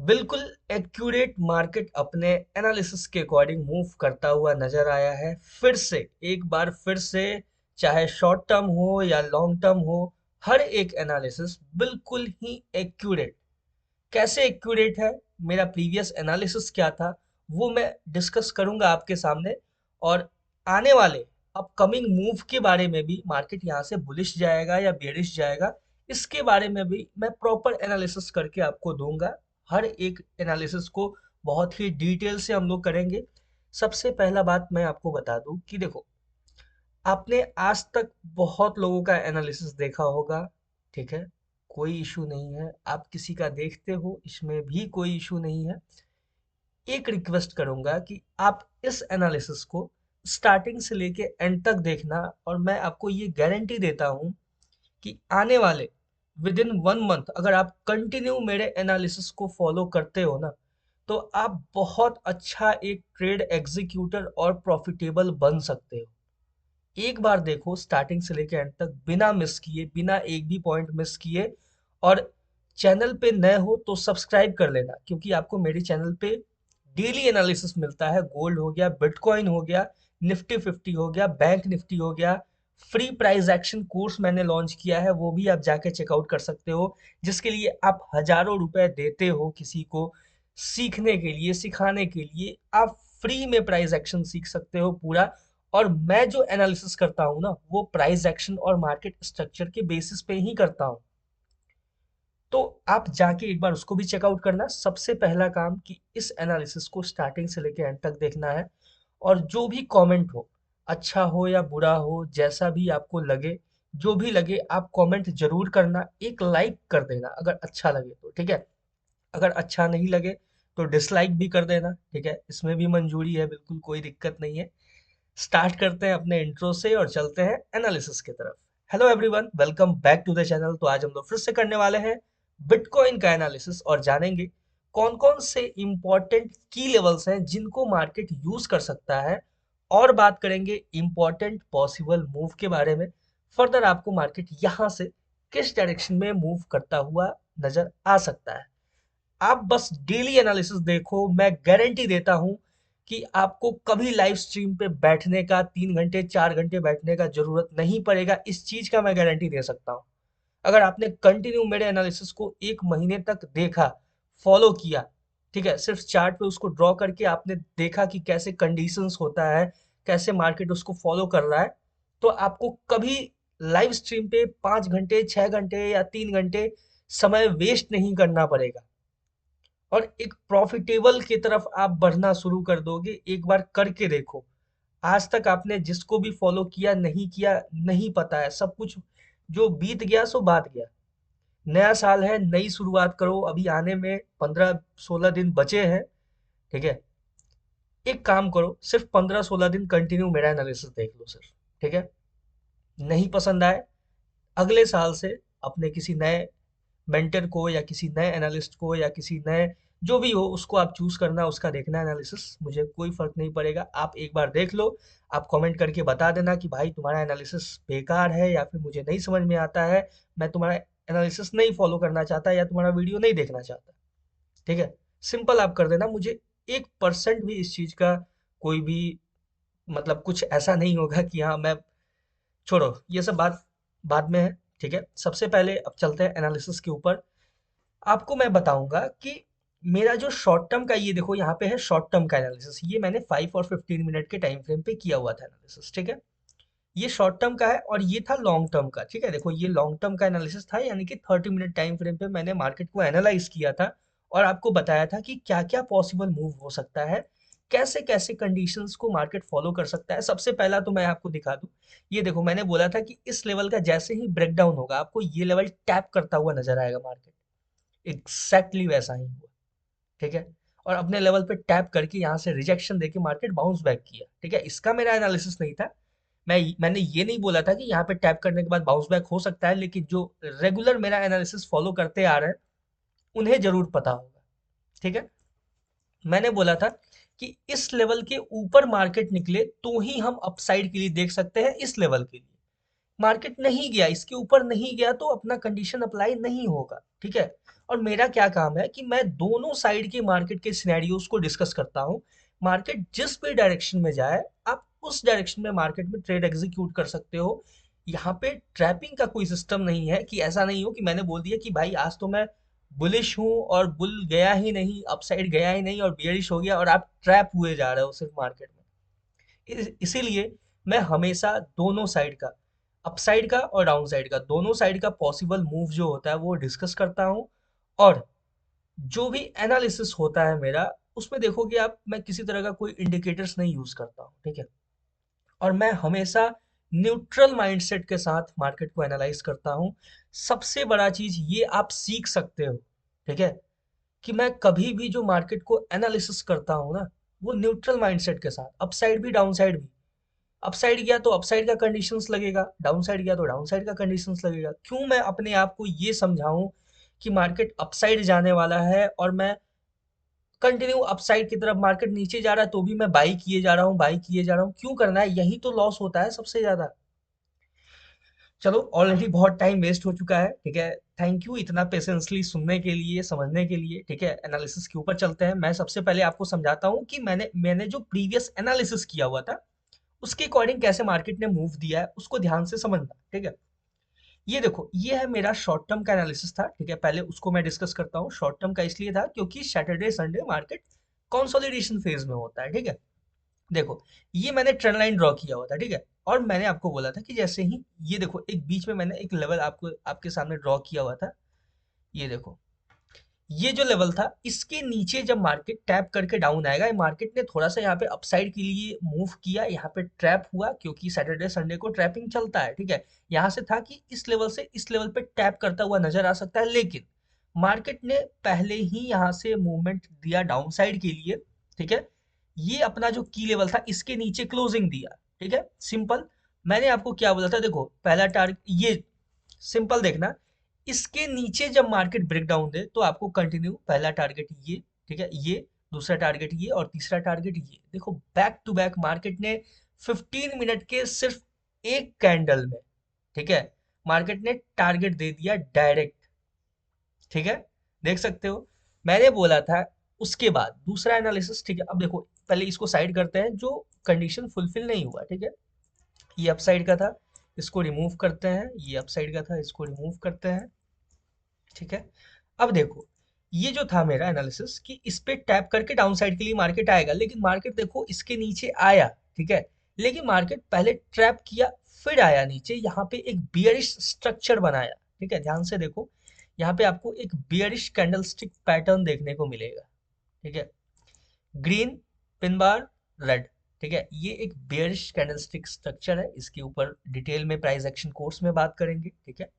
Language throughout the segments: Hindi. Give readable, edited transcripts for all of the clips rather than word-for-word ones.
बिल्कुल एक्यूरेट मार्केट अपने एनालिसिस के अकॉर्डिंग मूव करता हुआ नजर आया है। फिर से एक बार फिर से, चाहे शॉर्ट टर्म हो या लॉन्ग टर्म हो, हर एक एनालिसिस बिल्कुल ही एक्यूरेट। कैसे एक्यूरेट है, मेरा प्रीवियस एनालिसिस क्या था, वो मैं डिस्कस करूंगा आपके सामने। और आने वाले अपकमिंग मूव के बारे में भी, मार्केट यहाँ से बुलिश जाएगा या बेरिश जाएगा, इसके बारे में भी मैं प्रॉपर एनालिसिस करके आपको दूंगा। हर एक एनालिसिस को बहुत ही डिटेल से हम लोग करेंगे। सबसे पहला बात मैं आपको बता दूं कि देखो, आपने आज तक बहुत लोगों का एनालिसिस देखा होगा, ठीक है, कोई इशू नहीं है। आप किसी का देखते हो, इसमें भी कोई इशू नहीं है। एक रिक्वेस्ट करूंगा कि आप इस एनालिसिस को स्टार्टिंग से लेके एंड तक देखना, और मैं आपको ये गारंटी देता हूं कि आने वाले विद इन 1 मंथ अगर आप कंटिन्यू मेरे एनालिसिस को फॉलो करते हो ना, तो आप बहुत अच्छा एक ट्रेड एग्जीक्यूटर और प्रॉफिटेबल बन सकते हो। एक बार देखो स्टार्टिंग से लेकर एंड तक, बिना मिस किए, बिना एक भी पॉइंट मिस किए। और चैनल पे नए हो तो सब्सक्राइब कर लेना, क्योंकि आपको मेरे चैनल पे डेली एनालिसिस मिलता है। गोल्ड हो गया, बिटकॉइन हो गया, निफ्टी 50 हो गया, बैंक निफ्टी हो गया। फ्री प्राइस एक्शन कोर्स मैंने लॉन्च किया है, वो भी आप जाके चेकआउट कर सकते हो, जिसके लिए आप हजारों रुपए देते हो किसी को सीखने के लिए, सिखाने के लिए। आप फ्री में प्राइस एक्शन सीख सकते हो पूरा। और मैं जो एनालिसिस करता हूँ ना, वो प्राइस एक्शन और मार्केट स्ट्रक्चर के बेसिस पे ही करता हूँ। तो आप जाके एक बार उसको भी चेकआउट करना। सबसे पहला काम कि इस एनालिसिस को स्टार्टिंग से लेकर एंड तक देखना है। और जो भी कमेंट हो, अच्छा हो या बुरा हो, जैसा भी आपको लगे, जो भी लगे, आप कमेंट जरूर करना। एक लाइक कर देना अगर अच्छा लगे तो, ठीक है। अगर अच्छा नहीं लगे तो डिसलाइक भी कर देना, ठीक है, इसमें भी मंजूरी है, बिल्कुल कोई दिक्कत नहीं है। स्टार्ट करते हैं अपने इंट्रो से और चलते हैं एनालिसिस की तरफ। Hello everyone, welcome back to the channel. तो आज हम लोग फिर से करने वाले हैं बिटकॉइन का एनालिसिस, और जानेंगे कौन कौन से इंपॉर्टेंट की लेवल्स हैं जिनको मार्केट यूज कर सकता है। और बात करेंगे इंपॉर्टेंट पॉसिबल मूव के बारे में। फर्दर आपको मार्केट यहाँ से किस डायरेक्शन में मूव करता हुआ नजर आ सकता है। आप बस डेली एनालिसिस देखो, मैं गारंटी देता हूं कि आपको कभी लाइव स्ट्रीम पे बैठने का, 3 घंटे 4 घंटे बैठने का जरूरत नहीं पड़ेगा। इस चीज का मैं गारंटी दे सकता हूं। अगर आपने कंटिन्यू मेरे एनालिसिस को 1 महीने तक देखा, फॉलो किया, ठीक है, सिर्फ चार्ट पे उसको ड्रॉ करके आपने देखा कि कैसे कंडीशंस होता है, कैसे मार्केट उसको फॉलो कर रहा है, तो आपको कभी लाइव स्ट्रीम पे 5 घंटे 6 घंटे या 3 घंटे समय वेस्ट नहीं करना पड़ेगा। और एक प्रॉफिटेबल की तरफ आप बढ़ना शुरू कर दोगे। एक बार करके देखो। आज तक आपने जिसको भी फॉलो किया, नहीं किया, नहीं पता है, सब कुछ जो बीत गया सो बात गया। नया साल है, नई शुरुआत करो। अभी आने में 15-16 दिन बचे हैं, ठीक है। एक काम करो, सिर्फ 15-16 दिन कंटिन्यू मेरा एनालिसिस देख लो सिर्फ, ठीक है। नहीं पसंद आए, अगले साल से अपने किसी नए मेंटर को या किसी नए एनालिस्ट को या किसी नए, जो भी हो, उसको आप चूज करना, उसका देखना एनालिसिस। मुझे कोई फर्क नहीं पड़ेगा, आप एक बार देख लो। आप कमेंट करके बता देना कि भाई तुम्हारा एनालिसिस बेकार है, या फिर मुझे नहीं समझ में आता है, मैं तुम्हारा एनालिसिस नहीं फॉलो करना चाहता, या तुम्हारा वीडियो नहीं देखना चाहता, ठीक है। सिंपल आप कर देना। मुझे 1% भी इस चीज का कोई भी मतलब कुछ ऐसा नहीं होगा कि हाँ मैं, छोड़ो ये सब बात बाद में है, ठीक है। सबसे पहले अब चलते हैं एनालिसिस के ऊपर। आपको मैं बताऊंगा कि मेरा जो शॉर्ट टर्म का, ये देखो यहाँ पे है शॉर्ट टर्म का एनालिसिस, ये मैंने 5 और 15 मिनट के टाइम फ्रेम पे किया हुआ था एनालिसिस, ठीक है। ये शॉर्ट टर्म का है, और ये था लॉन्ग टर्म का, ठीक है। देखो ये लॉन्ग टर्म का एनालिसिस था, यानी कि 30 मिनट टाइम फ्रेम पे मैंने मार्केट को एनालाइज किया था, और आपको बताया था कि क्या क्या पॉसिबल मूव हो सकता है, कैसे कैसे कंडीशंस को मार्केट फॉलो कर सकता है। सबसे पहला तो मैं आपको दिखा दूं, ये देखो मैंने बोला था कि इस लेवल का जैसे ही ब्रेकडाउन होगा, आपको ये लेवल टैप करता हुआ नजर आएगा मार्केट। एग्जैक्टली वैसा ही हुआ, ठीक है। और अपने लेवल पे टैप करके यहाँ से रिजेक्शन देके मार्केट बाउंस बैक किया, ठीक है। इसका मेरा एनालिसिस नहीं था। मैंने ये नहीं बोला था कि यहाँ पे टैप करने के बाद बाउंस बैक हो सकता है, लेकिन जो रेगुलर मेरा एनालिसिस फॉलो करते आ रहे हैं उन्हें जरूर पता होगा, ठीक है। मैंने बोला था कि इस लेवल के ऊपर मार्केट निकले तो ही हम अपसाइड के लिए देख सकते हैं, इस लेवल के लिए। मार्केट नहीं गया, इसके ऊपर नहीं गया, तो अपना कंडीशन अप्लाई नहीं होगा, ठीक है। और मेरा क्या काम है कि मैं दोनों साइड के मार्केट के सिनेरियोज को डिस्कस करता हूँ। मार्केट जिस भी डायरेक्शन में जाए, आप उस डायरेक्शन में मार्केट में ट्रेड एग्जीक्यूट कर सकते हो। यहाँ पे ट्रैपिंग का कोई सिस्टम नहीं है कि ऐसा नहीं हो कि मैंने बोल दिया कि भाई आज तो मैं बुलिश हूँ और बुल गया ही नहीं, अपसाइड गया ही नहीं और बियरिश हो गया और आप ट्रैप हुए जा रहे हो सिर्फ मार्केट में। इसीलिए मैं हमेशा दोनों साइड का, अपसाइड का और डाउन साइड का, दोनों साइड का पॉसिबल मूव जो होता है वो डिस्कस करता हूँ। और जो भी एनालिसिस होता है मेरा, उसमें देखोगे आप, मैं किसी तरह का कोई इंडिकेटर्स नहीं यूज करता हूँ, ठीक है। और मैं हमेशा न्यूट्रल माइंडसेट के साथ मार्केट को एनालाइज करता हूँ। सबसे बड़ा चीज ये आप सीख सकते हो, ठीक है, कि मैं कभी भी जो मार्केट को एनालिसिस करता हूँ ना, वो न्यूट्रल माइंडसेट के साथ, अपसाइड भी डाउन साइड भी। अपसाइड गया तो अपसाइड का कंडीशंस लगेगा, डाउन साइड गया तो डाउन साइड का कंडीशंस लगेगा। क्यों मैं अपने आप को ये समझाऊं कि मार्केट अपसाइड जाने वाला है और मैं कंटिन्यू अपसाइड की तरफ, मार्केट नीचे जा रहा है तो भी मैं बाई किए जा रहा हूँ, बाई किए जा रहा हूँ, क्यों करना है? यही तो लॉस होता है सबसे ज्यादा। चलो, ऑलरेडी बहुत टाइम वेस्ट हो चुका है, ठीक है। थैंक यू इतना पेशेंसली सुनने के लिए, समझने के लिए, ठीक है। एनालिसिस के ऊपर चलते हैं। मैं सबसे पहले आपको समझाता हूँ कि मैंने जो प्रीवियस एनालिसिस किया हुआ था उसके अकॉर्डिंग कैसे मार्केट ने मूव दिया है, उसको ध्यान से समझना, ठीक है। ये देखो, ये है मेरा शॉर्ट टर्म का एनालिसिस था, ठीक है। पहले उसको मैं डिस्कस करता हूँ। शॉर्ट टर्म का इसलिए था क्योंकि Saturday Sunday market consolidation phase में होता है, ठीक है। देखो, ये मैंने ट्रेंड लाइन ड्रॉ किया हुआ था, ठीक है। और मैंने आपको बोला था कि जैसे ही ये देखो, एक बीच में मैंने एक लेवल आपको आपके सामने ड्रॉ किया हुआ था। ये देखो, ये जो लेवल था, इसके नीचे जब मार्केट टैप करके डाउन आएगा, मार्केट ने थोड़ा सा यहाँ पे अपसाइड के लिए मूव किया, यहाँ पे ट्रैप हुआ क्योंकि सैटरडे संडे को ट्रैपिंग चलता है, ठीक है। यहाँ से था कि इस लेवल से इस लेवल पे टैप करता हुआ नजर आ सकता है, लेकिन मार्केट ने पहले ही यहाँ से मूवमेंट दिया डाउन साइड के लिए, ठीक है। ये अपना जो की लेवल था इसके नीचे क्लोजिंग दिया, ठीक है। सिंपल, मैंने आपको क्या बोला था, देखो पहला टारगेट ये, सिंपल देखना, इसके नीचे जब मार्केट ब्रेक डाउन दे तो आपको कंटिन्यू पहला टारगेट ये, ठीक है, ये दूसरा टारगेट ये और तीसरा टारगेट ये। देखो, बैक टू बैक मार्केट ने 15 मिनट के सिर्फ एक कैंडल में, ठीक है, मार्केट ने टारगेट दे दिया डायरेक्ट, ठीक है। देख सकते हो, मैंने बोला था। उसके बाद दूसरा एनालिसिस, ठीक है। अब देखो, पहले इसको साइड करते हैं जो कंडीशन फुलफिल नहीं हुआ, ठीक है। ये अपसाइड का था, इसको रिमूव करते हैं। ये अपसाइड का था, इसको रिमूव करते हैं, ठीक है। अब देखो, ये जो था मेरा एनालिसिस कि इस पे टैप करके डाउन साइड के लिए मार्केट आएगा, लेकिन मार्केट देखो इसके नीचे आया, ठीक है। लेकिन मार्केट पहले ट्रैप किया, फिर आया नीचे, यहाँ पे एक बियरिश स्ट्रक्चर बनाया, ठीक है। ध्यान से देखो, यहाँ पे आपको एक बियरिश कैंडलस्टिक पैटर्न देखने को मिलेगा, ठीक है। ग्रीन पिन बार, रेड, ठीक है। ये एक बेयरिश कैंडलस्टिक स्ट्रक्चर है। इसके ऊपर डिटेल में प्राइस एक्शन कोर्स में बात करेंगे, ठीक है।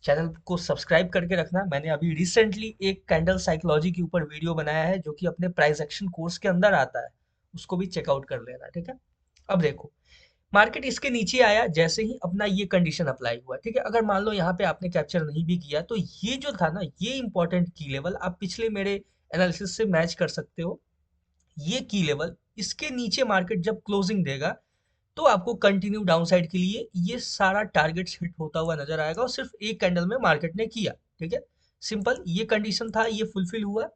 चैनल को सब्सक्राइब करके रखना। मैंने अभी रिसेंटली एक कैंडल साइकोलॉजी के ऊपर वीडियो बनाया है जो कि अपने प्राइस एक्शन कोर्स के अंदर आता है, उसको भी चेकआउट कर लेना, ठीक है। अब देखो, मार्केट इसके नीचे आया, जैसे ही अपना ये कंडीशन अप्लाई हुआ, ठीक है। अगर मान लो यहाँ पे आपने कैप्चर नहीं भी किया तो ये जो था ना, ये इंपॉर्टेंट की लेवल आप पिछले मेरे एनालिसिस से मैच कर सकते हो। ये की लेवल, इसके नीचे मार्केट जब क्लोजिंग देगा तो आपको कंटिन्यू डाउन साइड के लिए ये सारा टारगेट्स हिट होता हुआ नजर आएगा, और सिर्फ एक कैंडल में मार्केट ने किया, ठीक है। सिंपल, ये कंडीशन था, ये फुलफिल हुआ।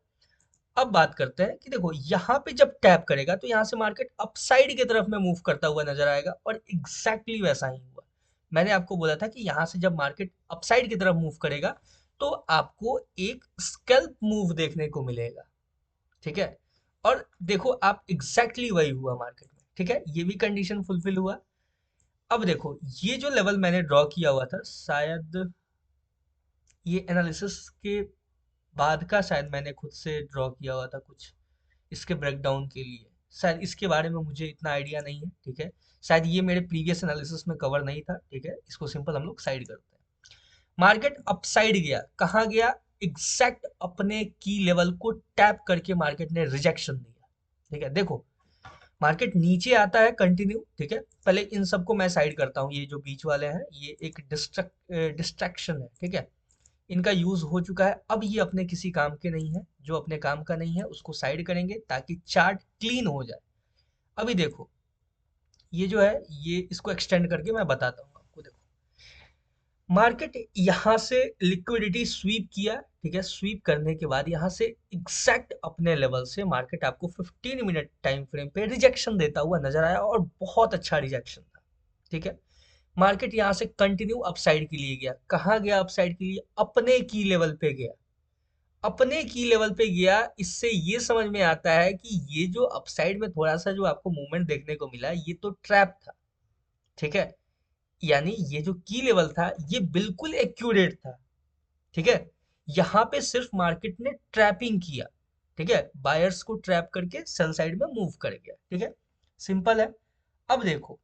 अब बात करते हैं कि देखो, यहाँ पे जब टैप करेगा तो यहाँ से मार्केट अपसाइड की तरफ में मूव करता हुआ नजर आएगा, और एग्जैक्टली वैसा ही हुआ। मैंने आपको बोला था कि यहाँ से जब मार्केट अपसाइड की तरफ मूव करेगा तो आपको एक स्कैल्प मूव देखने को मिलेगा, ठीक है। और देखो, आप एग्जैक्टली वही हुआ मार्केट में, ठीक है। ये भी कंडीशन फुलफिल हुआ। अब देखो, ये जो लेवल मैंने ड्रॉ किया हुआ था, शायद ये एनालिसिस के बाद का शायद मैंने खुद से ड्रॉ किया हुआ था कुछ इसके ब्रेकडाउन के लिए। शायद इसके बारे में मुझे इतना आइडिया नहीं है, ठीक है। शायद ये मेरे प्रीवियस एनालिसिस में कवर नहीं था, ठीक है। इसको सिंपल हम लोग साइड करते हैं। मार्केट अपसाइड गया, कहाँ गया? एग्जैक्ट अपने की लेवल को टैप करके मार्केट ने रिजेक्शन दिया, ठीक है। देखो, मार्केट नीचे आता है कंटिन्यू, ठीक है। पहले इन सबको मैं साइड करता हूँ, ये जो बीच वाले हैं ये एक डिस्ट्रैक्शन है, ठीक है। इनका यूज हो चुका है, अब ये अपने किसी काम के नहीं है। जो अपने काम का नहीं है उसको साइड करेंगे ताकि चार्ट क्लीन हो जाए। अभी देखो, ये जो है, ये इसको एक्सटेंड करके मैं बताता हूँ आपको। देखो, मार्केट यहाँ से लिक्विडिटी स्वीप किया, ठीक है। स्वीप करने के बाद यहाँ से एग्जैक्ट अपने लेवल से मार्केट आपको 15 मिनट टाइम फ्रेम पे रिजेक्शन देता हुआ नजर आया और बहुत अच्छा रिजेक्शन था, ठीक है। मार्केट यहाँ से कंटिन्यू अपसाइड के लिए गया। कहाँ गया अपसाइड के लिए? अपने की लेवल पे गया। अपने की लेवल पे गया। इससे ये समझ में आता है कि ये जो अपसाइड में थोड़ा सा जो आपको मूवमेंट देखने को मिला, ये तो ट्रैप था, ठीक है। यानी ये जो की लेवल था ये बिल्कुल एक्यूरेट था, ठीक है। यहाँ पे सिर्फ मार्केट ने ट्रैपिंग किया, ठीक है। बायर्स को ट्रैप करके सेल साइड में मूव कर गया, ठीक है। सिंपल है। अब देखो,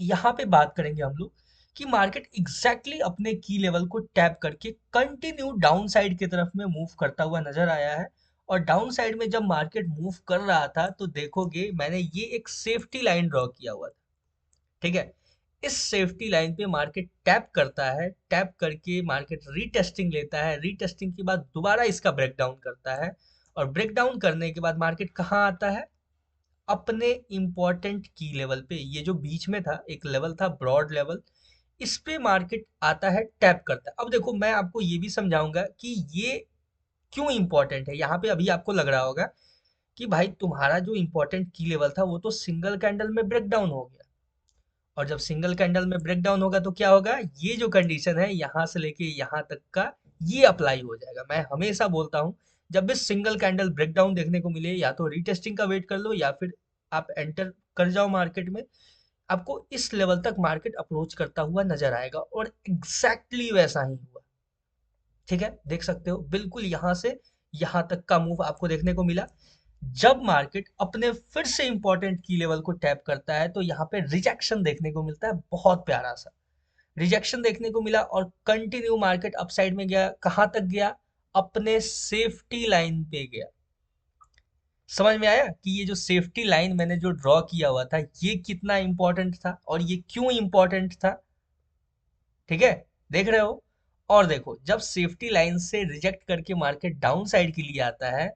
यहाँ पे बात करेंगे हम लोग कि मार्केट एग्जैक्टली अपने की लेवल को टैप करके कंटिन्यू डाउन साइड की तरफ में मूव करता हुआ नजर आया है। और डाउन साइड में जब मार्केट मूव कर रहा था तो देखोगे मैंने ये एक सेफ्टी लाइन ड्रॉ किया हुआ था, ठीक है। इस सेफ्टी लाइन पे मार्केट टैप करता है, टैप करके मार्केट रीटेस्टिंग लेता है, रीटेस्टिंग के बाद दोबारा इसका ब्रेकडाउन करता है। और ब्रेकडाउन करने के बाद मार्केट कहाँ आता है? अपने इंपॉर्टेंट की लेवल पे। ये जो बीच में था एक लेवल था ब्रॉड लेवल, इस पे मार्केट आता है, टैप करता है। अब देखो मैं आपको ये भी समझाऊंगा कि ये क्यों इंपॉर्टेंट है। यहाँ पे अभी आपको लग रहा होगा कि भाई तुम्हारा जो इंपॉर्टेंट की लेवल था वो तो सिंगल कैंडल में ब्रेकडाउन हो गया, और जब सिंगल कैंडल में ब्रेकडाउन होगा तो क्या होगा? ये जो कंडीशन है यहाँ से लेके यहाँ तक का ये अप्लाई हो जाएगा। मैं हमेशा बोलता हूँ जब भी सिंगल कैंडल ब्रेकडाउन देखने को मिले या तो रीटेस्टिंग का वेट कर लो या फिर आप एंटर कर जाओ मार्केट में। आपको इस लेवल तक मार्केट अप्रोच करता हुआ नजर आएगा और एग्जैक्टली वैसा ही हुआ, ठीक है। देख सकते हो बिल्कुल यहाँ से यहाँ तक का मूव आपको देखने को मिला। जब मार्केट अपने फिर से इंपॉर्टेंट की लेवल को टैप करता है तो यहाँ पे रिजेक्शन देखने को मिलता है, बहुत प्यारा सा रिजेक्शन देखने को मिला और कंटिन्यू मार्केट अपसाइड में गया। कहाँ तक गया? अपने सेफ्टी लाइन पे गया। समझ में आया कि ये जो सेफ्टी लाइन मैंने जो ड्रॉ किया हुआ था ये कितना इंपॉर्टेंट था और ये क्यों इंपॉर्टेंट था, ठीक है। देख रहे हो? और देखो जब सेफ्टी लाइन से रिजेक्ट करके मार्केट डाउन साइड के लिए आता है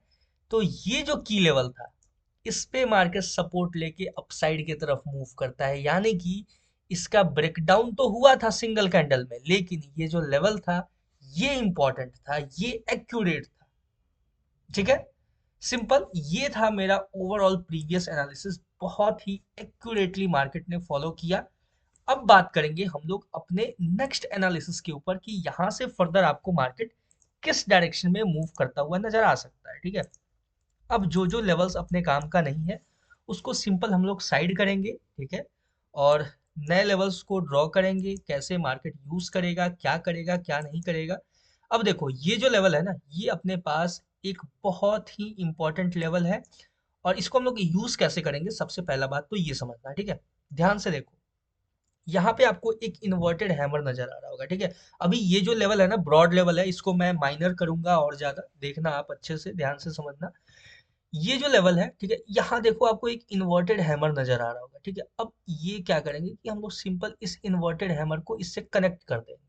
तो ये जो की लेवल था इस पे मार्केट सपोर्ट लेके अपसाइड की तरफ मूव करता है। यानी कि इसका ब्रेकडाउन तो हुआ था सिंगल कैंडल में, लेकिन ये जो लेवल था ये इंपॉर्टेंट था, ये एक्यूरेट था, ठीक है। सिंपल ये था मेरा ओवरऑल प्रीवियस एनालिसिस, बहुत ही एक्यूरेटली मार्केट ने फॉलो किया। अब बात करेंगे हम लोग अपने नेक्स्ट एनालिसिस के ऊपर कि यहाँ से फर्दर आपको मार्केट किस डायरेक्शन में मूव करता हुआ नजर आ सकता है, ठीक है। अब जो जो लेवल्स अपने काम का नहीं है उसको सिंपल हम लोग साइड करेंगे, ठीक है। और नए लेवल्स को ड्रॉ करेंगे, कैसे मार्केट यूज करेगा, क्या नहीं करेगा। अब देखो ये जो लेवल है ना ये अपने पास एक बहुत ही इंपॉर्टेंट लेवल है और इसको हम लोग यूज कैसे करेंगे सबसे पहला बात तो ये समझना है, ठीक है। ध्यान से देखो, यहाँ पे आपको एक इन्वर्टेड हैमर नजर आ रहा होगा, ठीक है। अभी ये जो लेवल है ना ब्रॉड लेवल है, इसको मैं माइनर करूंगा और ज्यादा देखना, आप अच्छे से ध्यान से समझना। ये जो लेवल है, ठीक है, यहाँ देखो आपको एक इन्वर्टेड हैमर नजर आ रहा होगा, ठीक है। अब ये क्या करेंगे कि हम लोग सिंपल इस इन्वर्टेड हैमर को इससे कनेक्ट कर देंगे,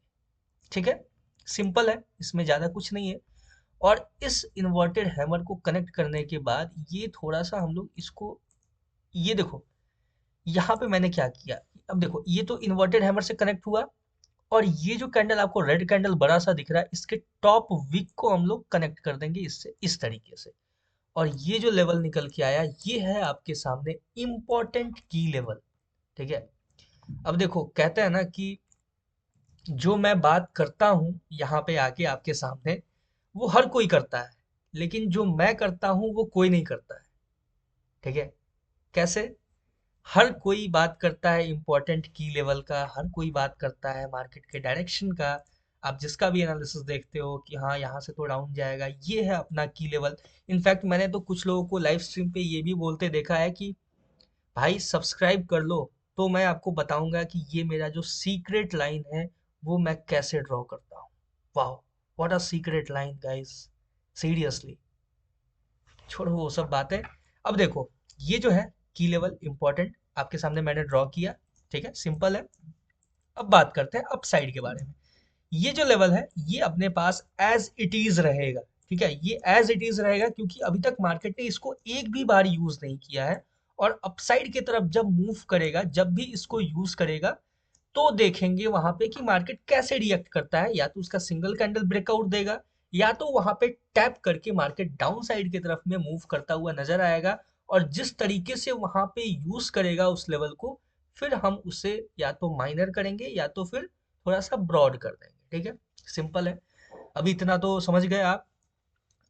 ठीक है। सिंपल है, इसमें ज्यादा कुछ नहीं है। और इस इन्वर्टेड हैमर को कनेक्ट करने के बाद ये थोड़ा सा हम लोग इसको, ये देखो यहाँ पे मैंने क्या किया। अब देखो ये तो इन्वर्टेड हैमर से कनेक्ट हुआ और ये जो कैंडल आपको रेड कैंडल बड़ा सा दिख रहा है इसके टॉप विक को हम लोग कनेक्ट कर देंगे इससे, इस तरीके से। और ये जो लेवल निकल के आया ये है आपके सामने इंपॉर्टेंट की लेवल, ठीक है। अब देखो कहते हैं ना कि जो मैं बात करता हूँ यहाँ पे आके आपके सामने वो हर कोई करता है, लेकिन जो मैं करता हूँ वो कोई नहीं करता है, ठीक है। कैसे? हर कोई बात करता है इंपॉर्टेंट की लेवल का, हर कोई बात करता है मार्केट के डायरेक्शन का। आप जिसका भी एनालिसिस देखते हो कि हाँ यहाँ से तो डाउन जाएगा, ये है अपना की लेवल। इनफैक्ट मैंने तो कुछ लोगों को लाइव स्ट्रीम पे ये भी बोलते देखा है कि भाई सब्सक्राइब कर लो तो मैं आपको बताऊंगा कि ये मेरा जो सीक्रेट लाइन है वो मैं कैसे ड्रॉ करता हूँ। वाह, what a secret line guys, seriously. छोड़ो वो सब बातें। अब देखो ये जो है की लेवल इंपॉर्टेंट आपके सामने मैंने ड्रॉ किया, ठीक है, सिंपल है। अब बात करते हैं अपसाइड के बारे में। ये जो लेवल है ये अपने पास एज इट इज रहेगा, ठीक है। ये एज इट इज रहेगा क्योंकि अभी तक मार्केट ने इसको एक भी बार यूज नहीं किया है। और अपसाइड की तरफ जब मूव करेगा, जब भी इसको यूज करेगा तो देखेंगे वहां पे कि मार्केट कैसे रिएक्ट करता है, या तो उसका सिंगल कैंडल ब्रेकआउट देगा, या तो वहां पे टैप करके मार्केट डाउन साइड की तरफ में मूव करता हुआ नजर आएगा। और जिस तरीके से वहां पे यूज करेगा उस लेवल को, फिर हम उसे या तो माइनर करेंगे या तो फिर थोड़ा सा ब्रॉड कर देंगे। ठीक है, सिंपल है। अभी इतना तो समझ गए आप।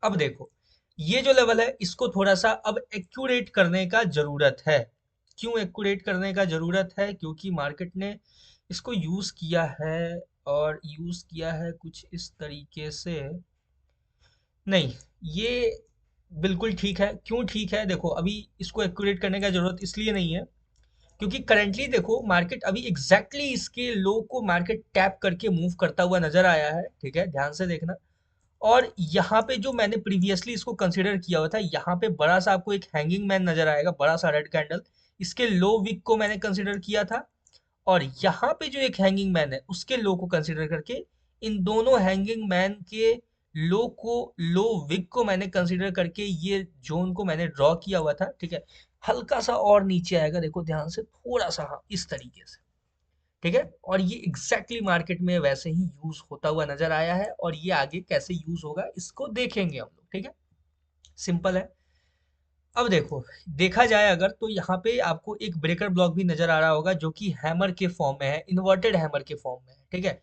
अब देखो, ये जो लेवल है इसको थोड़ा सा अब एक्यूरेट करने का जरूरत है। क्यों एक्यूरेट करने का जरूरत है? क्योंकि मार्केट ने इसको यूज किया है, और यूज किया है कुछ इस तरीके से। नहीं, ये बिल्कुल ठीक है। क्यों ठीक है? देखो, अभी इसको एक्यूरेट करने का जरूरत इसलिए नहीं है क्योंकि करंटली देखो मार्केट अभी एग्जैक्टली इसके लो को मार्केट टैप करके मूव करता हुआ नजर आया है। ठीक है, ध्यान से देखना। और यहाँ पे जो मैंने प्रीवियसली इसको कंसिडर किया हुआ था, यहाँ पे बड़ा सा आपको एक हैंगिंग मैन नजर आएगा, बड़ा सा रेड कैंडल। इसके लो विक को मैंने कंसिडर किया था, और यहाँ पे जो एक हैंगिंग मैन है उसके लो को कंसिडर करके, इन दोनों हैंगिंग मैन के लो विक को मैंने कंसिडर करके ये जोन को मैंने ड्रॉ किया हुआ था। ठीक है, हल्का सा और नीचे आएगा, देखो ध्यान से, थोड़ा सा, हाँ, इस तरीके से। ठीक है, और ये एग्जैक्टली मार्केट में वैसे ही यूज होता हुआ नजर आया है, और ये आगे कैसे यूज होगा इसको देखेंगे हम लोग। ठीक है, सिंपल है। अब देखो, देखा जाए अगर तो यहाँ पे आपको एक ब्रेकर ब्लॉक भी नजर आ रहा होगा जो कि हैमर के फॉर्म में है, इन्वर्टेड हैमर के फॉर्म में है। ठीक है,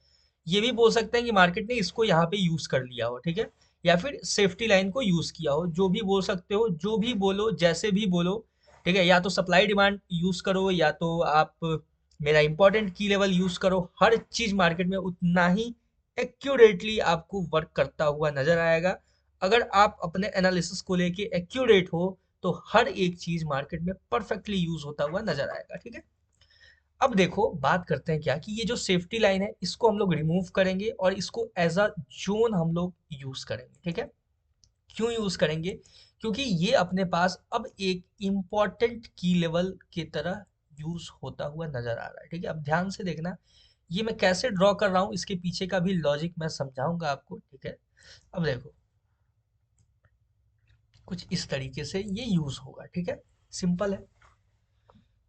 ये भी बोल सकते हैं कि मार्केट ने इसको यहाँ पे यूज कर लिया हो। ठीक है, या फिर सेफ्टी लाइन को यूज किया हो, जो भी बोल सकते हो, जो भी बोलो, जैसे भी बोलो। ठीक है, या तो सप्लाई डिमांड यूज करो, या तो आप मेरा इंपॉर्टेंट की लेवल यूज करो, हर चीज मार्केट में उतना ही एक्यूरेटली आपको वर्क करता हुआ नजर आएगा। अगर आप अपने एनालिसिस को लेके एक्यूरेट हो तो हर एक चीज मार्केट में परफेक्टली यूज होता हुआ नजर आएगा। ठीक है, अब देखो बात करते हैं क्या कि ये जो सेफ्टी लाइन है इसको हम लोग रिमूव करेंगे और इसको एज अ जोन हम लोग यूज करेंगे। ठीक है, क्यों यूज करेंगे? क्योंकि ये अपने पास अब एक इम्पॉर्टेंट की लेवल की तरह यूज होता हुआ नजर आ रहा है। ठीक है, अब ध्यान से देखना, ये मैं कैसे ड्रॉ कर रहा हूँ इसके पीछे का भी लॉजिक मैं समझाऊंगा आपको। ठीक है, अब देखो, कुछ इस तरीके से ये यूज होगा। ठीक है, सिंपल है।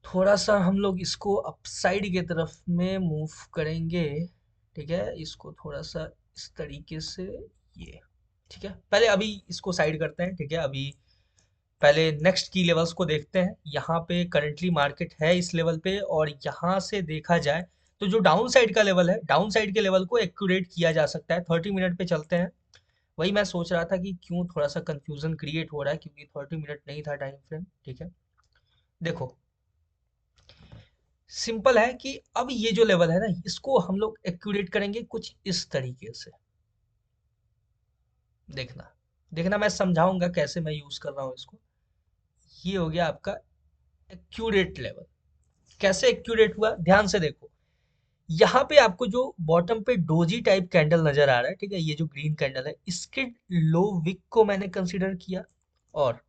थोड़ा सा हम लोग इसको अपसाइड की तरफ में मूव करेंगे। ठीक है, इसको थोड़ा सा इस तरीके से, ये। ठीक है, पहले अभी इसको साइड करते हैं। ठीक है, अभी पहले नेक्स्ट की लेवल्स को देखते हैं। यहाँ पे करंटली मार्केट है इस लेवल पे, और यहाँ से देखा जाए तो जो डाउन साइड का लेवल है, डाउन साइड के लेवल को एक्यूरेट किया जा सकता है। 30 मिनट पे चलते हैं। वही मैं सोच रहा था कि क्यों थोड़ा सा कंफ्यूजन क्रिएट हो रहा है, क्योंकि 30 मिनट नहीं था टाइम फ्रेम। ठीक है, देखो, सिंपल है कि अब ये जो लेवल है ना इसको हम लोग एक्यूरेट करेंगे कुछ इस तरीके से। देखना, देखना, मैं समझाऊंगा कैसे मैं यूज कर रहा हूँ इसको। ये हो गया आपका एक्यूरेट लेवल। कैसे एक्यूरेट हुआ, ध्यान से देखो। यहाँ पे आपको जो बॉटम पे डोजी टाइप कैंडल नजर आ रहा है, ठीक है, ये जो ग्रीन कैंडल है इसके लो विक को मैंने कंसीडर किया, और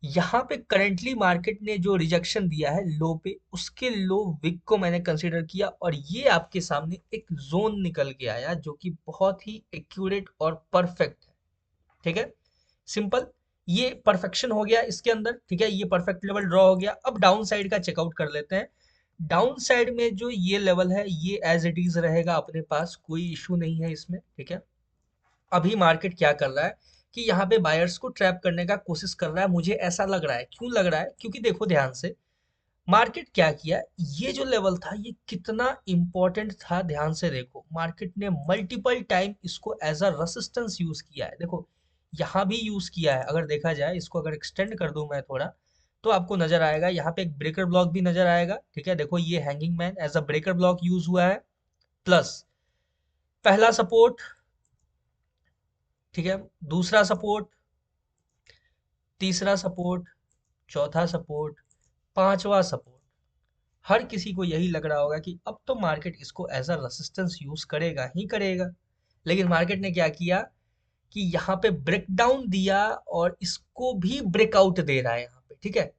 यहाँ पे करंटली मार्केट ने जो रिजेक्शन दिया है लो पे, उसके लो विक को मैंने कंसीडर किया, और ये आपके सामने एक जोन निकल के आया जो कि बहुत ही एक्यूरेट और परफेक्ट है। ठीक है, सिंपल। ये परफेक्शन हो गया इसके अंदर। ठीक है, ये परफेक्ट लेवल ड्रॉ हो गया। अब डाउन साइड का चेकआउट कर लेते हैं। डाउन साइड में जो ये लेवल है ये एज इट इज रहेगा अपने पास, कोई इशू नहीं है इसमें। ठीक है, अभी मार्केट क्या कर रहा है कि यहाँ पे बायर्स को ट्रैप करने का कोशिश कर रहा है, मुझे ऐसा लग रहा है। क्यों लग रहा है? क्योंकि देखो ध्यान से, मार्केट क्या किया, ये जो लेवल था ये कितना इंपॉर्टेंट था, ध्यान से देखो। मार्केट ने मल्टीपल टाइम इसको एज अ रेसिस्टेंस यूज किया है। देखो, यहाँ भी यूज किया है। अगर देखा जाए, इसको अगर एक्सटेंड कर दूं मैं थोड़ा, तो आपको नजर आएगा यहाँ पे एक ब्रेकर ब्लॉक भी नजर आएगा। ठीक है, देखो, ये hanging man as a breaker block use हुआ है, प्लस पहला सपोर्ट। ठीक है, दूसरा सपोर्ट, तीसरा सपोर्ट, चौथा सपोर्ट, पांचवा सपोर्ट। हर किसी को यही लग रहा होगा कि अब तो मार्केट इसको एज अ रेसिस्टेंस यूज करेगा ही करेगा। लेकिन मार्केट ने क्या किया कि यहाँ पे ब्रेकडाउन दिया, और इसको भी ब्रेकआउट दे रहा है यहाँ पे। ठीक है,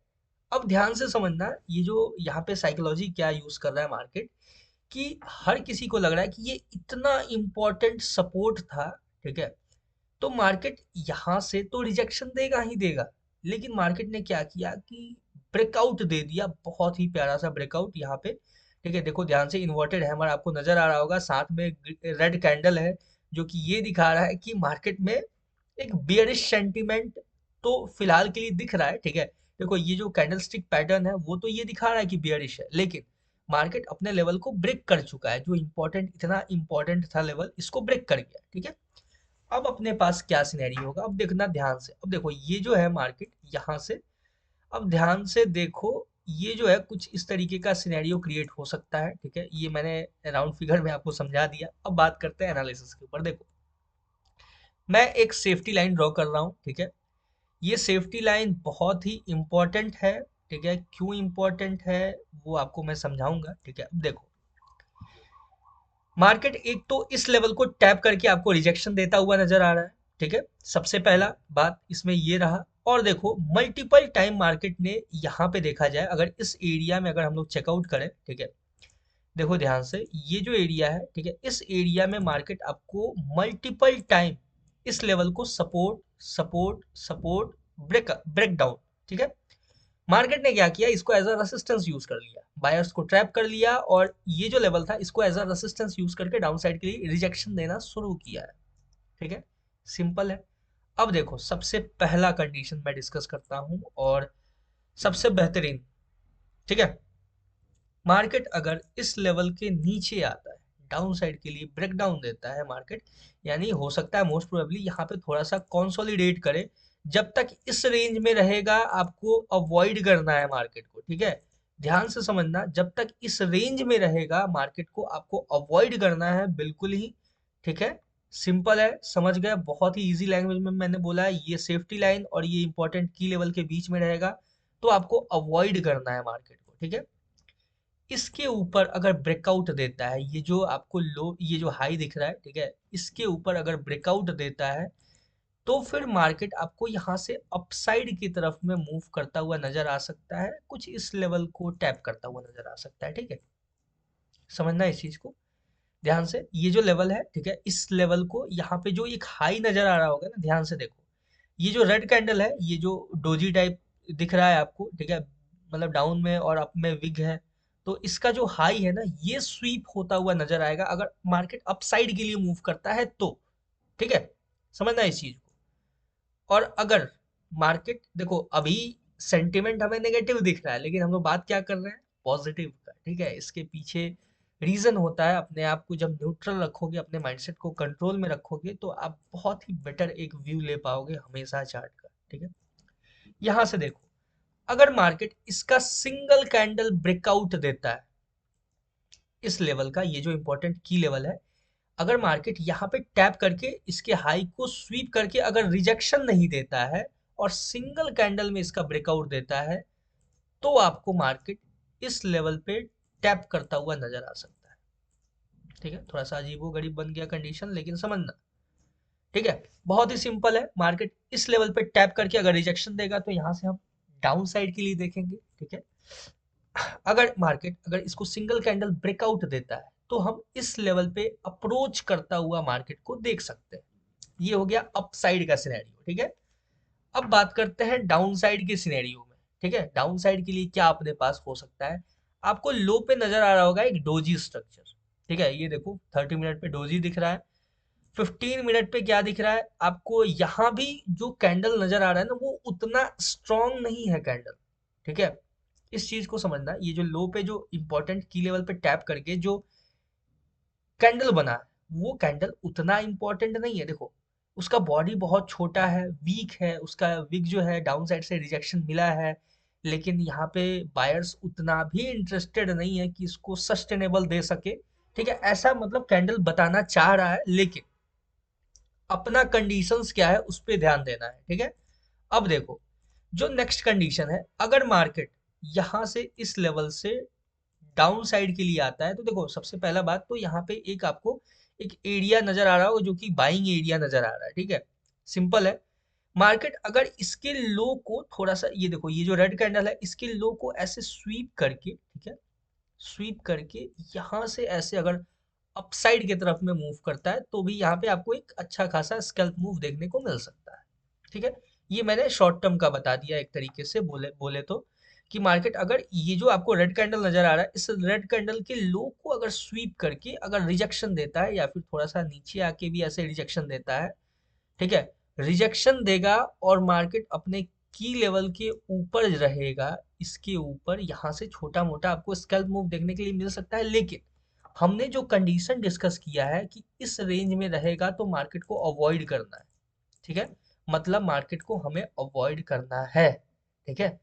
अब ध्यान से समझना, ये जो यहाँ पे साइकोलॉजी क्या यूज कर रहा है मार्केट, कि हर किसी को लग रहा है कि ये इतना इंपॉर्टेंट सपोर्ट था। ठीक है, तो मार्केट यहाँ से तो रिजेक्शन देगा ही देगा, लेकिन मार्केट ने क्या किया कि ब्रेकआउट दे दिया, बहुत ही प्यारा सा ब्रेकआउट यहाँ पे। ठीक है, देखो ध्यान से, इन्वर्टेड हैमर आपको नजर आ रहा होगा, साथ में रेड कैंडल है जो कि ये दिखा रहा है कि मार्केट में एक बियरिश सेंटीमेंट तो फिलहाल के लिए दिख रहा है। ठीक है, देखो ये जो कैंडलस्टिक पैटर्न है वो तो ये दिखा रहा है कि बियरिश है, लेकिन मार्केट अपने लेवल को ब्रेक कर चुका है, जो इम्पोर्टेंट, इतना इम्पोर्टेंट था लेवल, इसको ब्रेक कर गया। ठीक है, अब अपने पास क्या सिनेरियो होगा, अब देखना ध्यान से। अब देखो ये जो है मार्केट यहाँ से, अब ध्यान से देखो, ये जो है कुछ इस तरीके का सिनेरियो क्रिएट हो सकता है। ठीक है, ये मैंने राउंड फिगर में आपको समझा दिया। अब बात करते हैं एनालिसिस के ऊपर। देखो मैं एक सेफ्टी लाइन ड्रॉ कर रहा हूँ। ठीक है, ये सेफ्टी लाइन बहुत ही इंपॉर्टेंट है। ठीक है, क्यों इंपॉर्टेंट है वो आपको मैं समझाऊंगा। ठीक है, अब देखो मार्केट एक तो इस लेवल को टैप करके आपको रिजेक्शन देता हुआ नजर आ रहा है। ठीक है, सबसे पहला बात इसमें ये रहा। और देखो मल्टीपल टाइम मार्केट ने यहाँ पे देखा जाए, अगर इस एरिया में अगर हम लोग चेकआउट करें, ठीक है, देखो ध्यान से, ये जो एरिया है, ठीक है, इस एरिया में मार्केट आपको मल्टीपल टाइम इस लेवल को support support support break break down, ठीक है, मार्केट ने क्या किया, इसको एज अ रेसिस्टेंस यूज कर लिया, बायर्स को ट्रैप कर लिया, और ये जो लेवल था इसको एज अ रेसिस्टेंस यूज करके डाउन साइड के लिए रिजेक्शन देना शुरू किया है। ठीक है, सिंपल है। अब देखो सबसे पहला कंडीशन मैं डिस्कस करता हूं, और सबसे बेहतरीन। ठीक है, मार्केट अगर इस लेवल के नीचे आता है, डाउन साइड के लिए ब्रेक डाउन देता है मार्केट, यानी हो सकता है मोस्ट प्रोबेबली यहाँ पे थोड़ा सा कंसोलिडेट करे। जब तक इस रेंज में रहेगा आपको अवॉइड करना है मार्केट को। ठीक है, ध्यान से समझना, जब तक इस रेंज में रहेगा मार्केट को आपको अवॉइड करना है बिल्कुल ही। ठीक है, सिंपल है, समझ गए, बहुत ही इजी लैंग्वेज में मैंने बोला है, ये सेफ्टी लाइन और ये इंपॉर्टेंट की लेवल के बीच में रहेगा, तो आपको अवॉइड करना है मार्केट को। ठीक है, इसके ऊपर अगर ब्रेकआउट देता है, ये जो आपको लो, ये जो हाई दिख रहा है, ठीक है, इसके ऊपर अगर ब्रेकआउट देता है, तो फिर मार्केट आपको यहाँ से अपसाइड की तरफ में मूव करता हुआ नजर आ सकता है, कुछ इस लेवल को टैप करता हुआ नजर आ सकता है। ठीक है, समझना इस चीज को ध्यान से, ये जो लेवल है, ठीक है, इस लेवल को यहाँ पे जो एक हाई नजर आ रहा होगा ना, ध्यान से देखो, ये जो रेड कैंडल है, ये जो डोजी टाइप दिख रहा है आपको, ठीक है, मतलब डाउन में और अप में विग है, तो इसका जो हाई है ना, ये स्वीप होता हुआ नजर आएगा अगर मार्केट अपसाइड के लिए मूव करता है तो। ठीक है, समझना इस चीज को। और अगर मार्केट, देखो अभी सेंटिमेंट हमें नेगेटिव दिख रहा है, लेकिन हम लोग बात क्या कर रहे हैं, पॉजिटिव का। ठीक है, इसके पीछे रीजन होता है, अपने आप को जब न्यूट्रल रखोगे, अपने माइंडसेट को कंट्रोल में रखोगे, तो आप बहुत ही बेटर एक व्यू ले पाओगे हमेशा चार्ट का। ठीक है, यहां से देखो, अगर मार्केट इसका सिंगल कैंडल ब्रेकआउट देता है इस लेवल का, ये जो इंपॉर्टेंट की लेवल है, अगर मार्केट यहाँ पे टैप करके इसके हाई को स्वीप करके अगर रिजेक्शन नहीं देता है और सिंगल कैंडल में इसका ब्रेकआउट देता है, तो आपको मार्केट इस लेवल पे टैप करता हुआ नजर आ सकता है। ठीक है, थोड़ा सा अजीबो गरीब बन गया कंडीशन, लेकिन समझना। ठीक है, बहुत ही सिंपल है, मार्केट इस लेवल पे टैप करके अगर रिजेक्शन देगा तो यहाँ से हम डाउन साइड के लिए देखेंगे। ठीक है, अगर मार्केट अगर इसको सिंगल कैंडल ब्रेकआउट देता है, तो हम इस लेवल पे अप्रोच करता हुआ मार्केट को देख सकते हैं। ये हो गया अप साइड का सिनेरियो। ठीक है, अब बात करते हैं डाउन साइड के सिनेरियो में। ठीक है, डाउन साइड के लिए क्या अपने पास हो सकता है, आपको लो पे नजर आ रहा होगा एक डोजी स्ट्रक्चर। ठीक है, ये देखो 30 मिनट पे डोजी दिख रहा है, 15 मिनट पे क्या दिख रहा है आपको, यहाँ भी जो कैंडल नजर आ रहा है ना, वो उतना स्ट्रांग नहीं है कैंडल। ठीक है, इस चीज को समझना, ये जो लो पे जो इंपॉर्टेंट की लेवल पे टैप करके जो कैंडल बना है, वो कैंडल उतना इंपॉर्टेंट नहीं है। देखो उसका बॉडी बहुत छोटा है, वीक है, उसका विक जो है डाउन साइड से रिजेक्शन मिला है, लेकिन यहाँ पे बायर्स उतना भी इंटरेस्टेड नहीं है कि इसको सस्टेनेबल दे सके। ठीक है, ऐसा मतलब कैंडल बताना चाह रहा है, लेकिन अपना कंडीशंस क्या है उस पर ध्यान देना है। ठीक है, अब देखो जो नेक्स्ट कंडीशन है, अगर मार्केट यहाँ से इस लेवल से डाउन साइड के लिए आता है, तो देखो सबसे पहला बात तो यहाँ पे एक आपको एक एरिया नजर आ रहा होगा जो कि बाइंग एरिया नजर आ रहा है। ठीक है, सिंपल है, मार्केट अगर इसके लो को थोड़ा सा, ये देखो ये जो रेड कैंडल है, इसके लो को ऐसे स्वीप करके, ठीक है, स्वीप करके यहाँ से ऐसे अगर अपसाइड की तरफ में मूव करता है, तो भी यहाँ पे आपको एक अच्छा खासा स्कैल्प मूव देखने को मिल सकता है। ठीक है, ये मैंने शॉर्ट टर्म का बता दिया एक तरीके से, बोले बोले तो, कि मार्केट अगर ये जो आपको रेड कैंडल नजर आ रहा है, इस रेड कैंडल के लो को अगर स्वीप करके अगर रिजेक्शन देता है या फिर थोड़ा सा नीचे आके भी ऐसे रिजेक्शन देता है, ठीक है, रिजेक्शन देगा और मार्केट अपने की लेवल के ऊपर रहेगा, इसके ऊपर यहाँ से छोटा मोटा आपको स्कैल्प मूव देखने के लिए मिल सकता है। लेकिन हमने जो कंडीशन डिस्कस किया है कि इस रेंज में रहेगा तो मार्केट को अवॉइड करना है, ठीक है, मतलब मार्केट को हमें अवॉइड करना है, ठीक है।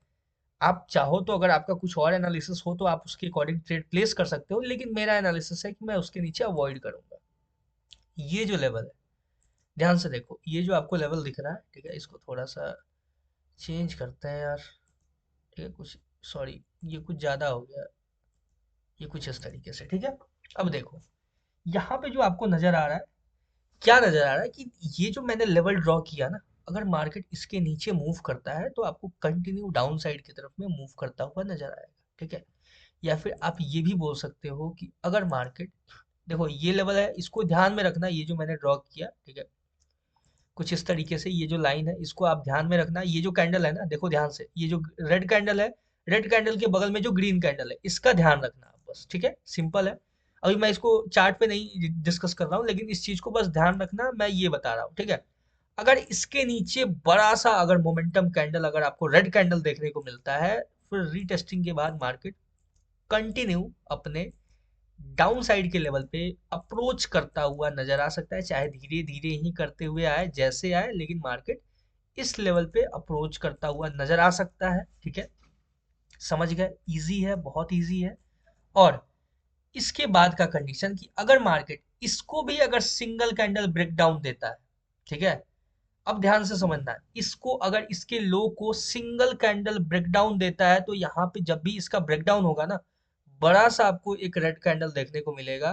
आप चाहो तो अगर आपका कुछ और एनालिसिस हो तो आप उसके अकॉर्डिंग ट्रेड प्लेस कर सकते हो, लेकिन मेरा एनालिसिस है कि मैं उसके नीचे अवॉइड करूंगा। ये जो लेवल है, ध्यान से देखो, ये जो आपको लेवल दिख रहा है, ठीक है, इसको थोड़ा सा चेंज करते हैं यार, ठीक है, कुछ सॉरी, ये कुछ ज्यादा हो गया, ये कुछ इस तरीके से, ठीक है। अब देखो, यहाँ पे जो आपको नजर आ रहा है, क्या नजर आ रहा है कि ये जो मैंने लेवल ड्रॉ किया ना, अगर मार्केट इसके नीचे मूव करता है तो आपको कंटिन्यू डाउन साइड की तरफ में मूव करता हुआ नजर आएगा, ठीक है। या फिर आप ये भी बोल सकते हो कि अगर मार्केट, देखो ये लेवल है, इसको ध्यान में रखना, ये जो मैंने ड्रॉ किया, ठीक है, कुछ इस तरीके से ये जो लाइन है इसको आप ध्यान में रखना। ये जो कैंडल है ना, देखो ध्यान से, ये जो रेड कैंडल है, रेड कैंडल के बगल में जो ग्रीन कैंडल है, इसका ध्यान रखना आप बस, ठीक है, सिंपल है। अभी मैं इसको चार्ट पे नहीं डिस्कस कर रहा हूँ, लेकिन इस चीज को बस ध्यान रखना, मैं ये बता रहा हूँ, ठीक है। अगर इसके नीचे बड़ा सा अगर मोमेंटम कैंडल अगर आपको रेड कैंडल देखने को मिलता है, फिर रीटेस्टिंग के बाद मार्केट कंटिन्यू अपने डाउन साइड के लेवल पे अप्रोच करता हुआ नजर आ सकता है, चाहे धीरे धीरे ही करते हुए आए, जैसे आए, लेकिन मार्केट इस लेवल पे अप्रोच करता हुआ नजर आ सकता है, ठीक है। समझ गए, इजी है, बहुत इजी है। और इसके बाद का कंडीशन कि अगर मार्केट इसको भी अगर सिंगल कैंडल ब्रेक डाउन देता है, ठीक है, अब ध्यान से समझना है, इसको अगर इसके लो को सिंगल कैंडल ब्रेकडाउन देता है तो यहाँ पे जब भी इसका ब्रेकडाउन होगा ना, बड़ा सा आपको एक रेड कैंडल देखने को मिलेगा।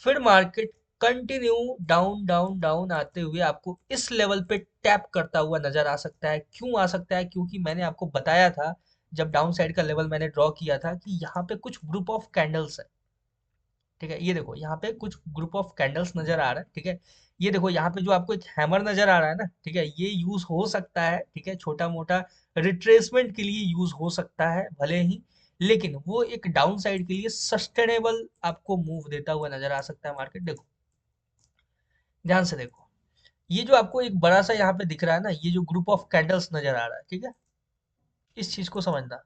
फिर market continue down down down आते हुए आपको इस लेवल पे टैप करता हुआ नजर आ सकता है। क्यों आ सकता है? क्योंकि मैंने आपको बताया था, जब डाउन साइड का लेवल मैंने ड्रॉ किया था, कि यहाँ पे कुछ ग्रुप ऑफ कैंडल्स है, ठीक है। ये देखो यहाँ पे कुछ ग्रुप ऑफ कैंडल्स नजर आ रहा है, ठीक है। ये देखो यहाँ पे जो आपको एक हैमर नजर आ रहा है ना, ठीक है, ये यूज हो सकता है, ठीक है, छोटा मोटा रिट्रेसमेंट के लिए यूज हो सकता है भले ही, लेकिन वो एक डाउन साइड के लिए सस्टेनेबल आपको मूव देता हुआ नजर आ सकता है मार्केट। देखो ध्यान से देखो, ये जो आपको एक बड़ा सा यहाँ पे दिख रहा है ना, ये जो ग्रुप ऑफ कैंडल्स नजर आ रहा है, ठीक है, इस चीज को समझना।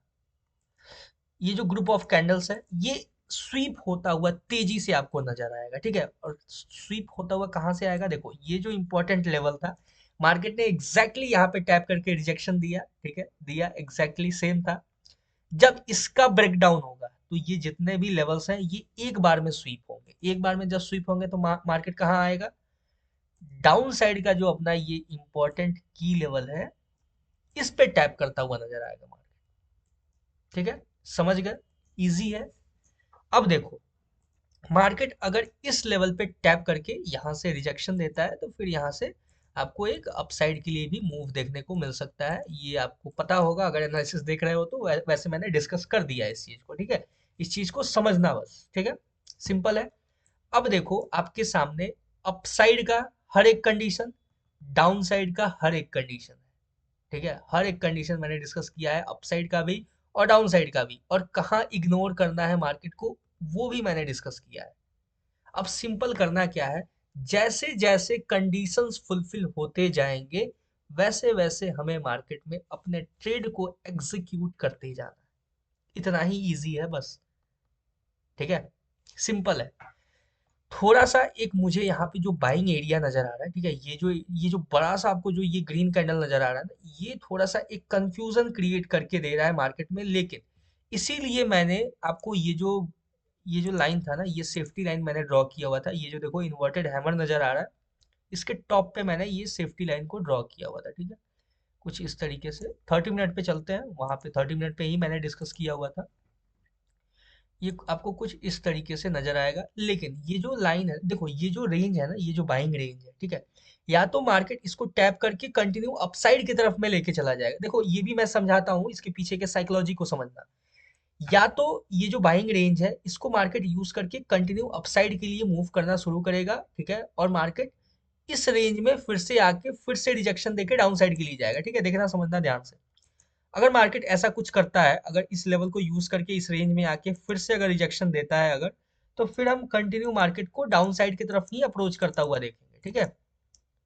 ये जो ग्रुप ऑफ कैंडल्स है, ये स्वीप होता हुआ तेजी से आपको नजर आएगा, ठीक है। और स्वीप होता हुआ कहाँ से आएगा? देखो ये जो इंपॉर्टेंट लेवल था, मार्केट ने एग्जैक्टली यहाँ पे टैप करके रिजेक्शन दिया, ठीक है, दिया एग्जैक्टली सेम था। जब इसका ब्रेकडाउन होगा तो ये जितने भी लेवल्स हैं ये एक बार में स्वीप होंगे, एक बार में जब स्वीप होंगे तो मार्केट कहाँ आएगा? डाउन साइड का जो अपना ये इंपॉर्टेंट की लेवल है, इस पे टैप करता हुआ नजर आएगा मार्केट, ठीक है। समझ गए, इजी है। अब देखो, मार्केट अगर इस लेवल पे टैप करके यहाँ से रिजेक्शन देता है तो फिर यहाँ से आपको एक अपसाइड के लिए भी मूव देखने को मिल सकता है। ये आपको पता होगा, अगर एनालिसिस देख रहे हो तो वैसे मैंने डिस्कस कर दिया है इस चीज को, ठीक है। इस चीज को समझना बस, ठीक है, सिंपल है। अब देखो आपके सामने अपसाइड का हर एक कंडीशन, डाउन साइड का हर एक कंडीशन है, ठीक है। हर एक कंडीशन मैंने डिस्कस किया है, अपसाइड का भी और डाउन साइड का भी, और कहाँ इग्नोर करना है मार्केट को वो भी मैंने डिस्कस किया है। अब सिंपल करना क्या है, जैसे जैसे कंडीशंस फुलफिल होते जाएंगे, वैसे वैसे हमें मार्केट में अपने ट्रेड को एग्जीक्यूट करते जाना है। इतना ही इजी है बस, ठीक है, सिंपल है। थोड़ा सा एक मुझे यहाँ पे जो बाइंग एरिया नजर आ रहा है, ठीक है, ये जो बड़ा सा आपको जो ये ग्रीन कैंडल नजर आ रहा है ना, ये थोड़ा सा एक कंफ्यूजन क्रिएट करके दे रहा है मार्केट में, लेकिन इसीलिए मैंने आपको ये जो लाइन था ना, ये सेफ्टी लाइन मैंने ड्रॉ किया हुआ था। ये जो देखो इन्वर्टेड हैमर नजर आ रहा है, इसके टॉप पे मैंने ये सेफ्टी लाइन को ड्रॉ किया हुआ था, ठीक है। कुछ इस तरीके से 30 मिनट पे चलते हैं, वहां पे 30 मिनट पे ही मैंने डिस्कस किया हुआ था। ये आपको कुछ इस तरीके से नजर आएगा, लेकिन ये जो लाइन है, देखो ये जो रेंज है ना, ये जो बाइंग रेंज है, ठीक है, या तो मार्केट इसको टैप करके कंटिन्यू अपसाइड की तरफ में लेके चला जाएगा। देखो ये भी मैं समझाता हूँ, इसके पीछे के साइकोलॉजी को समझना। या तो ये जो बाइंग रेंज है, इसको मार्केट यूज करके कंटिन्यू अपसाइड के लिए मूव करना शुरू करेगा, ठीक है, और मार्केट इस रेंज में फिर से आके फिर से रिजेक्शन देके डाउन साइड के लिए जाएगा, ठीक है। देखना समझना ध्यान से। अगर मार्केट ऐसा कुछ करता है, अगर इस लेवल को यूज करके इस रेंज में आके फिर से अगर रिजेक्शन देता है अगर, तो फिर हम कंटिन्यू मार्केट को डाउन साइड की तरफ ही अप्रोच करता हुआ देखेंगे। ठीक है,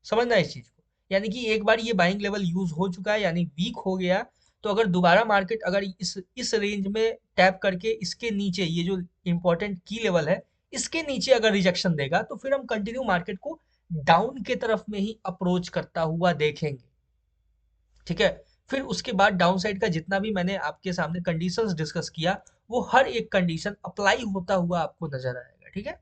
समझना है इस चीज को। यानी कि एक बार ये बाइंग लेवल यूज हो चुका है, यानी वीक हो गया, तो अगर दोबारा मार्केट अगर इस रेंज में टैप करके इसके नीचे, ये जो इंपॉर्टेंट की लेवल है, इसके नीचे अगर रिजेक्शन देगा, तो फिर हम कंटिन्यू मार्केट को डाउन के तरफ में ही अप्रोच करता हुआ देखेंगे। ठीक है, फिर उसके बाद डाउन साइड का जितना भी मैंने आपके सामने कंडीशंस डिस्कस किया, वो हर एक कंडीशन अप्लाई होता हुआ आपको नजर आएगा। ठीक है,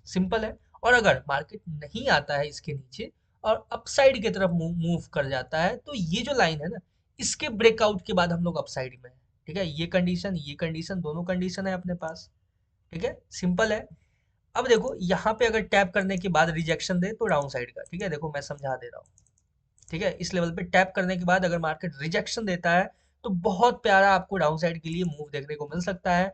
सिंपल है। और अगर मार्केट नहीं आता है इसके नीचे और अपसाइड की तरफ मूव कर जाता है, तो ये जो लाइन है ना, इसके ब्रेकआउट के बाद हम लोग अपसाइड में है। ठीक है, ये कंडीशन दोनों कंडीशन है अपने पास। ठीक है, सिंपल है। अब देखो यहाँ पे अगर टैप करने के बाद रिजेक्शन दे तो डाउन साइड का, ठीक है, देखो मैं समझा दे रहा हूँ। ठीक है, इस लेवल पे टैप करने के बाद अगर मार्केट रिजेक्शन देता है, तो बहुत प्यारा आपको डाउन साइड के लिए मूव देखने को मिल सकता है।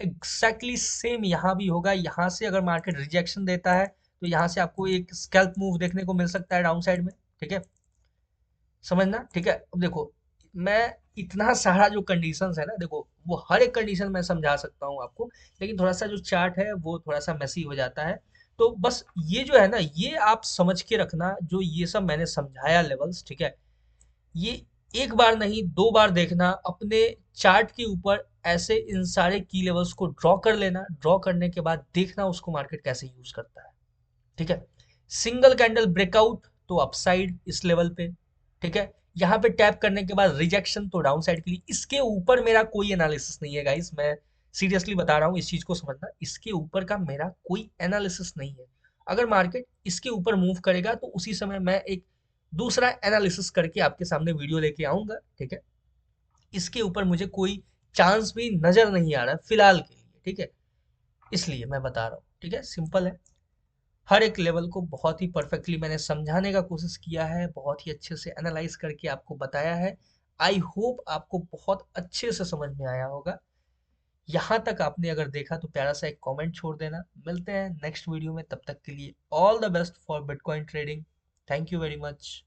एग्जैक्टली सेम यहाँ भी होगा। यहाँ से अगर मार्केट रिजेक्शन देता है, तो यहाँ से आपको एक स्कैल्प मूव देखने को मिल सकता है डाउन साइड में। ठीक है, समझना। ठीक है, अब देखो मैं इतना सारा जो कंडीशंस है ना, देखो वो हर एक कंडीशन मैं समझा सकता हूँ आपको, लेकिन थोड़ा सा जो चार्ट है वो थोड़ा सा मेसी हो जाता है। तो बस ये जो है ना, ये आप समझ के रखना, जो ये सब मैंने समझाया लेवल्स, ठीक है, ये एक बार नहीं 2 बार देखना अपने चार्ट के ऊपर। ऐसे इन सारे की लेवल्स को ड्रॉ कर लेना, ड्रॉ करने के बाद देखना उसको मार्केट कैसे यूज करता है। ठीक है, सिंगल कैंडल ब्रेकआउट तो अपसाइड इस लेवल पे। ठीक है, यहाँ पे टैप करने के बाद रिजेक्शन तो डाउन साइड के लिए। इसके ऊपर मेरा कोई एनालिसिस नहीं है गाइस, मैं सीरियसली बता रहा हूँ, इस चीज को समझना, इसके ऊपर का मेरा कोई एनालिसिस नहीं है। अगर मार्केट इसके ऊपर मूव करेगा तो उसी समय मैं एक दूसरा एनालिसिस करके आपके सामने वीडियो लेके आऊंगा। ठीक है, इसके ऊपर मुझे कोई चांस भी नजर नहीं आ रहा फिलहाल के लिए। ठीक है, इसलिए मैं बता रहा हूँ। ठीक है, सिंपल है। हर एक लेवल को बहुत ही परफेक्टली मैंने समझाने का कोशिश किया है, बहुत ही अच्छे से एनालाइज करके आपको बताया है। आई होप आपको बहुत अच्छे से समझ में आया होगा। यहाँ तक आपने अगर देखा तो प्यारा सा एक कमेंट छोड़ देना। मिलते हैं नेक्स्ट वीडियो में, तब तक के लिए all the best for bitcoin trading. Thank you very much.